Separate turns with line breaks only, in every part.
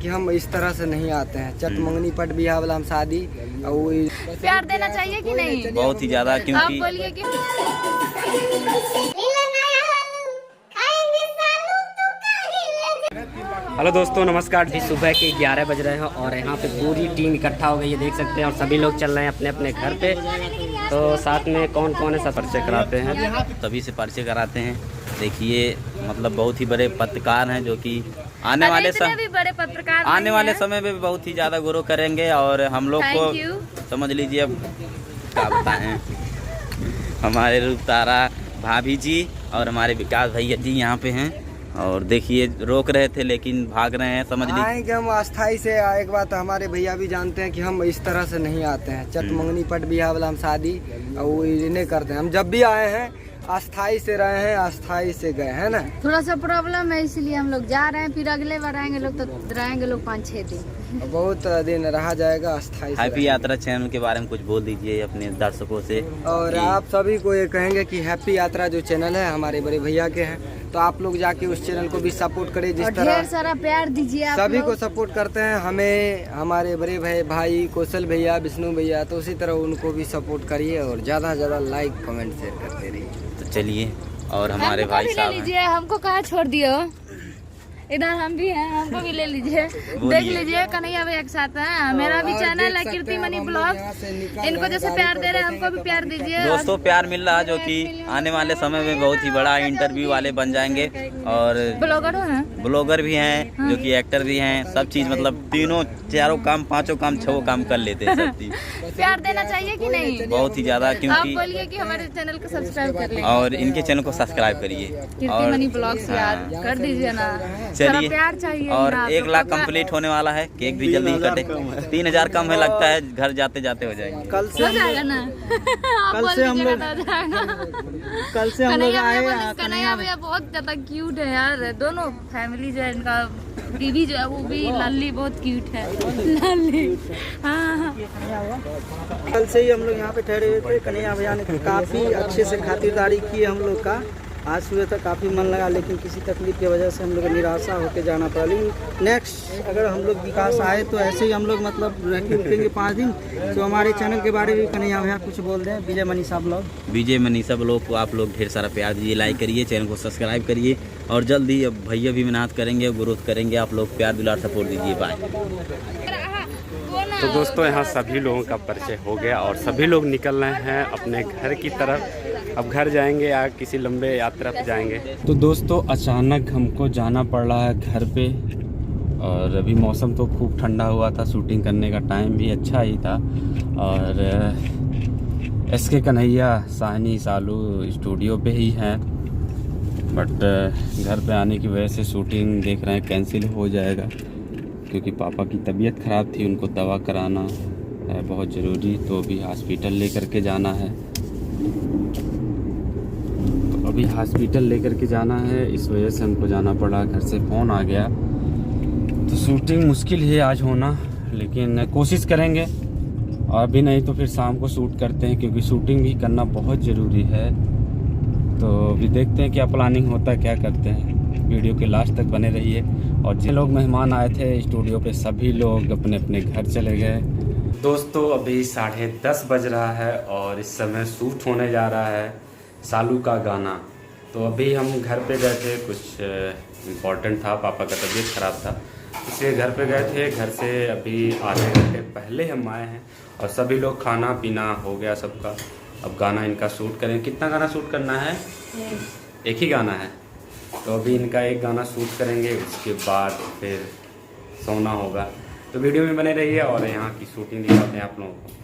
कि हम इस तरह से नहीं आते हैं। चटमंगनी पट बिहार वाला हम शादी और
प्यार देना चाहिए कि नहीं?
बहुत ही ज्यादा,
आप
क्योंकि
बोलिए कि
हेलो दोस्तों, नमस्कार। अभी सुबह के 11 बज रहे हैं और यहाँ पे पूरी टीम इकट्ठा हो गई है, देख सकते हैं। और सभी लोग चल रहे हैं अपने अपने घर पे। तो साथ में कौन कौन है सब परिचय कराते हैं,
सभी से परिचय कराते हैं। देखिए, मतलब बहुत ही बड़े पत्रकार हैं जो कि आने वाले समय में भी बहुत ही ज़्यादा ग्रो करेंगे। और हम लोग को समझ लीजिए, अब क्या बताएं, हमारे रूपतारा भाभी जी और हमारे विकास भैया जी यहाँ पे हैं। और देखिए, रोक रहे थे लेकिन भाग रहे हैं, समझ लीजिए।
आएंगे हम अस्थाई से। एक बात हमारे भैया भी जानते हैं कि हम इस तरह से नहीं आते हैं। चटमंगनी पट बिहार वाला हम शादी और इन्हें करते हैं। हम जब भी आए हैं अस्थाई से रहे हैं, अस्थाई से गए हैं ना।
थोड़ा सा प्रॉब्लम है, इसलिए हम लोग जा रहे हैं। फिर अगले बार आएंगे लोग तो रहेंगे लोग 5-6 दिन।
बहुत दिन रहा जाएगा अस्थाई से।
हैप्पी यात्रा चैनल के बारे में कुछ बोल दीजिए अपने दर्शकों से।
और आप सभी को ये कहेंगे कि हैप्पी यात्रा जो चैनल है हमारे बड़े भैया के हैं, तो आप लोग जाके उस चैनल को भी सपोर्ट करें। जिस तरह
ढेर सारा प्यार दीजिए आप
सभी
लोग।
को सपोर्ट करते हैं, हमें हमारे बड़े भाई कौशल भैया, विष्णु भैया, तो उसी तरह उनको भी सपोर्ट करिए और ज़्यादा से ज़्यादा लाइक कमेंट शेयर करते रहिए।
तो चलिए, और हमारे भाई साहब
लीजिए, हमको कहाँ छोड़ दियो, इधर हम भी हैं, हमको भी ले लीजिए। देख लीजिए, कन्हैया भैया के साथ है। मेरा भी चैनल है कीर्ति मनी ब्लॉग। इनको जैसे प्यार दे रहे हैं हमको भी प्यार दीजिए।
दोस्तों, प्यार मिल रहा है जो कि आने वाले समय में बहुत ही बड़ा इंटरव्यू वाले बन जाएंगे। और ब्लॉगर भी हैं जो कि एक्टर भी हैं, सब चीज, मतलब तीनों चारों काम, पांचों काम, छह काम कर लेते हैं सब चीज।
प्यार देना चाहिए कि नहीं?
बहुत ही ज्यादा,
आप
क्योंकि
बोलिए कि हमारे चैनल को सब्सक्राइब कर लीजिए
और इनके चैनल को सब्सक्राइब करिए
कीर्ति मनी ब्लॉग्स यार कर दीजिए ना।
चलिए,
प्यार चाहिए।
और 1 लाख कंप्लीट होने वाला है। केक भी जल्दी कटे। 3000 कम है, लगता है घर जाते जाते हो जाएंगे।
कल से
हो जाएगा ना।
कल से हम लोग आए।
कन्हैया भैया बहुत ज्यादा क्यूट है यार। दोनों फैमिली जो है, इनका बीवी जो है वो भी लाली बहुत क्यूट है। लाली, हाँ।
कल से ही हम लोग यहाँ पे ठहरे हुए थे। कन्हैया भैया ने काफ़ी अच्छे से खातिरदारी की हम लोग का। आज सुबह तक काफ़ी मन लगा, लेकिन किसी तकलीफ की वजह से हम लोग निराशा होकर जाना पड़ा। लेकिन नेक्स्ट अगर हम लोग विकास आए तो ऐसे ही हम लोग मतलब रुकेंगे 5 दिन। तो हमारे चैनल के बारे में कन्हैया भैया कुछ बोल दें। विजय मनीषा ब्लॉग,
विजय मनीषा ब्लॉग को आप लोग ढेर सारा प्यार दीजिए, लाइक करिए, चैनल को सब्सक्राइब करिए। और जल्दी अब भैया भी मेहनत करेंगे, ग्रोथ करेंगे। आप लोग प्यार दुलार सपोर्ट दीजिए। बाय।
तो दोस्तों, यहाँ सभी लोगों का परिचय हो गया और सभी लोग निकल रहे हैं अपने घर की तरफ। अब घर जाएंगे या किसी लंबे यात्रा पे जाएंगे। तो दोस्तों, अचानक हमको जाना पड़ रहा है घर पे। और अभी मौसम तो खूब ठंडा हुआ था, शूटिंग करने का टाइम भी अच्छा ही था। और SK कन्हैया साहनी सालू स्टूडियो पे ही हैं, बट घर पे आने की वजह से शूटिंग देख रहे हैं कैंसिल हो जाएगा, क्योंकि पापा की तबीयत ख़राब थी। उनको दवा कराना है बहुत ज़रूरी, तो अभी हॉस्पिटल लेकर के जाना है। तो अभी हॉस्पिटल लेकर के जाना है, इस वजह से हमको जाना पड़ा। घर से फ़ोन आ गया, तो शूटिंग मुश्किल है आज होना, लेकिन कोशिश करेंगे। और अभी नहीं तो फिर शाम को शूट करते हैं, क्योंकि शूटिंग भी करना बहुत ज़रूरी है। तो अभी देखते हैं क्या प्लानिंग होता है, क्या करते हैं। वीडियो के लास्ट तक बने रहिए। और जिन लोग मेहमान आए थे स्टूडियो पे, सभी लोग अपने अपने घर चले गए। दोस्तों, अभी 10:30 बज रहा है और इस समय शूट होने जा रहा है सालू का गाना। तो अभी हम घर पे गए थे, कुछ इम्पोर्टेंट था, पापा का तबीयत ख़राब था, इसलिए घर पे गए थे। घर से अभी आधे घंटे पहले हम आए हैं और सभी लोग खाना पीना हो गया सबका। अब गाना इनका शूट करें। कितना गाना शूट करना है? एक ही गाना है। तो अभी इनका एक गाना शूट करेंगे, उसके बाद फिर सोना होगा। तो वीडियो में बने रहिए और यहाँ की शूटिंग दिखाते हैं आप लोगों को।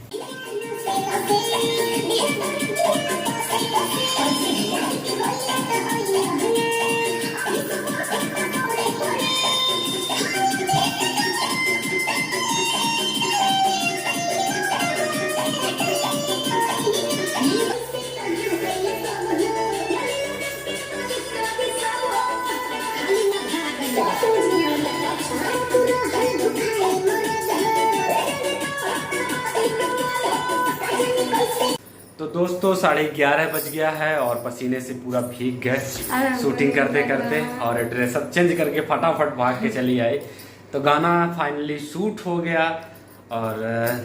तो दोस्तों, 11:30 बज गया है और पसीने से पूरा भीग गए शूटिंग करते करते। और ड्रेसअप चेंज करके फटाफट भाग के चली आई। तो गाना फाइनली शूट हो गया और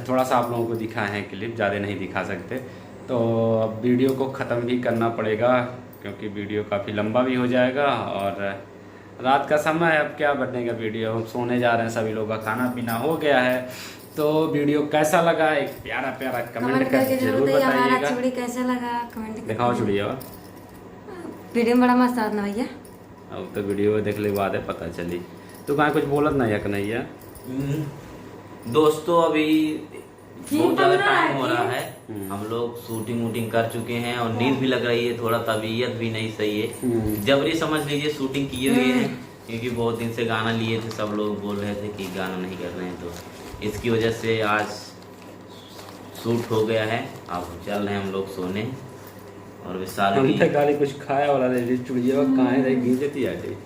थोड़ा सा आप लोगों को दिखा है क्लिप, ज़्यादा नहीं दिखा सकते। तो अब वीडियो को ख़त्म भी करना पड़ेगा क्योंकि वीडियो काफ़ी लंबा भी हो जाएगा और रात का समय है, अब क्या बनेगा वीडियो, हम सोने जा रहे हैं, सभी लोगों का खाना पीना हो गया है। तो वीडियो कैसा लगा एक प्यारा प्यारा कमेंट करके जरूर बताइएगा।
चूड़ी कैसा लगा कमेंट
दिखाओ चुड़िया,
वीडियो में बड़ा मस्त आता ना भैया।
अब तो वीडियो देखने के बाद है पता चली। तो कहाँ कुछ बोलत नहीं है कन्हैया?
दोस्तों अभी बहुत ज़्यादा टाइम हो रहा है, हम लोग शूटिंग वूटिंग कर चुके हैं और नींद भी लग रही है, थोड़ा तबीयत भी नहीं सही है। जबरी समझ लीजिए शूटिंग किए हुए हैं क्योंकि बहुत दिन से गाना लिए थे, सब लोग बोल रहे थे कि गाना नहीं कर रहे हैं, तो इसकी वजह से आज शूट हो गया है। अब चल रहे हैं हम लोग सोने और विशाल
हम तक गाली कुछ खाया वाला नहीं, चुड़िया कहाँ रही गींजती आती।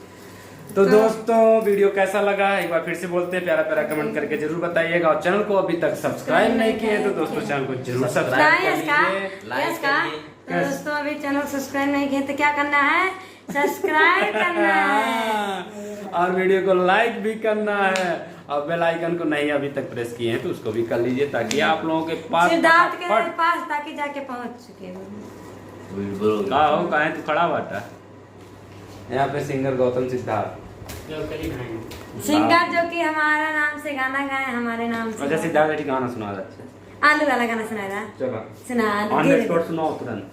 तो दोस्तों वीडियो कैसा लगा एक बार फिर से बोलते हैं, प्यारा प्यारा कमेंट करके जरूर बताइएगा और चैनल को अभी तक सब्सक्राइब नहीं किए तो दोस्तों चैनल को जरूर सब्सक्राइब कर लीजिए।
तो दोस्तों अभी चैनल सब्सक्राइब नहीं किए तो क्या करना है, सब्सक्राइब करना है
और वीडियो को लाइक भी करना है और बेल आइकन को नहीं अभी तक प्रेस किए हैं तो उसको भी कर लीजिए ताकि आप लोगों के पास
सिद्धार्थ के पास ताकि जाके पहुंच चुके
कहा है तू खड़ा बाटा यहाँ पे सिंगर गौतम सिद्धार्थ
सिंगर जो कि हमारा नाम से गाना गाए, हमारे नाम से।
अच्छा सिद्धार्थ बेटी गाना सुना अच्छा
आलू वाला गाना सुना था,
चलो
सुना
ऑन द स्पॉट सुनाओ तुरंत।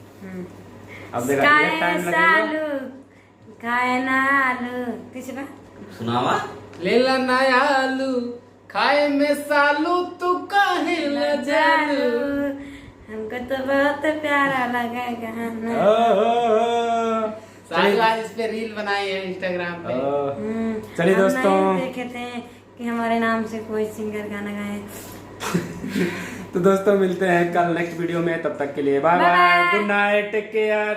अब देखा ये टाइम लगेगा,
खाए ना आलू किसी पे
सुनावा
लेला ना आलू खाए में सालू तू काहे न जालू।
हमको तो बहुत प्यारा लगा गाना।
आज इस पे रील बनाई है इंस्टाग्राम पे।
चलिए
हम
दोस्तों
नहीं देखे थे कि हमारे नाम से कोई सिंगर गाना गाए।
तो दोस्तों मिलते हैं कल नेक्स्ट वीडियो में, तब तक के लिए bye bye, good night, take care.